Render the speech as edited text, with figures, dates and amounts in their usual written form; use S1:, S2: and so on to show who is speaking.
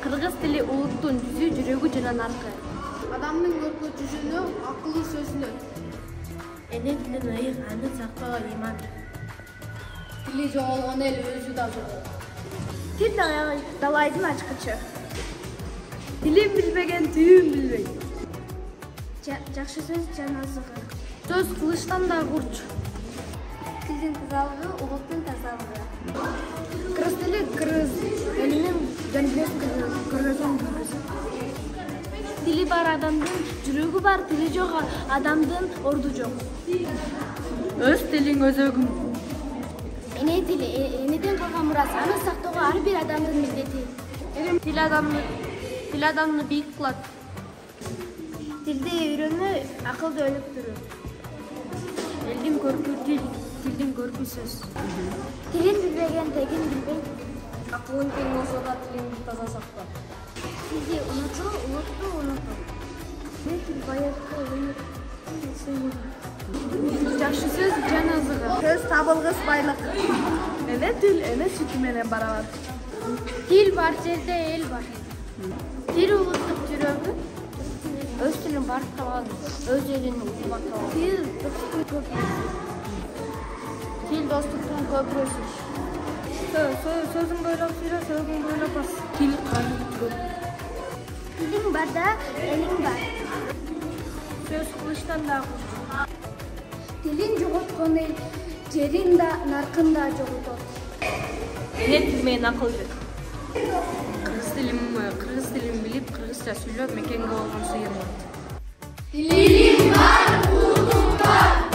S1: Кыргыз тили улуттун жүзү, жүрөгү жана наркы.
S2: Адамдын көркө жүзүнө, акылы сөзүнө.
S1: Эне тилин ыйык, аны сактоого ыйман.
S2: Тили жоголгон эл өзү да жоголот.
S1: Тил далайдын ачкычы. Тилин билбеген түйүн билбейт. Жакшы сөз жан азыгы. Сөз кылычтан да курч. Тилдин тазалыгы, улуттун тазалыгы. Кыргыз тили кыргыз элинин жан-дүнүйөсүн көргөзгөн көргөзүү. Тили бар адамдын жүрөгү бар, тили жок адамдын орду жок. Өз тилиң өзөгүң. Эне тили энеден калган мурас, аны сактоого ар бир адамдын милдети. Тил адамды бийик кылат. Тилди үйрөнүү акылды өнүктүрүү. Элдин көркү тил, тилдин көркү сөз. Тилин билбеген тегин билбейт.
S2: Акылың тең болсо да тилиңди таза сакта.
S1: Тилди унутуу, улутту унутуу. Тил баягы жакшы сөз жан азыгы.
S2: Сөз табылгыс байлык.
S1: Эне тил, эне сүтү менен барабар. Тил бар жерде эл бар. Тил улуттук жүрөгү. Өз тилин барып калган, өз элин урматтаган. Тил достуктун көпүрөсү. Тил достуктун көпүрөсү. Сөзүң бойлоп сүрө, сөзүң бойлоп бас. Тил кайнап жүрөт. Тилиң барда элиң бар. Сөз кылычтан да курч. Тилин жоготкон эл жерин да, наркын да жоготот. Эне тил менен акыл жок. Кыргыз тилин билип, кыргызча сүйлөп, мекенге болгон сыйын. Тилим бар, улутум бар.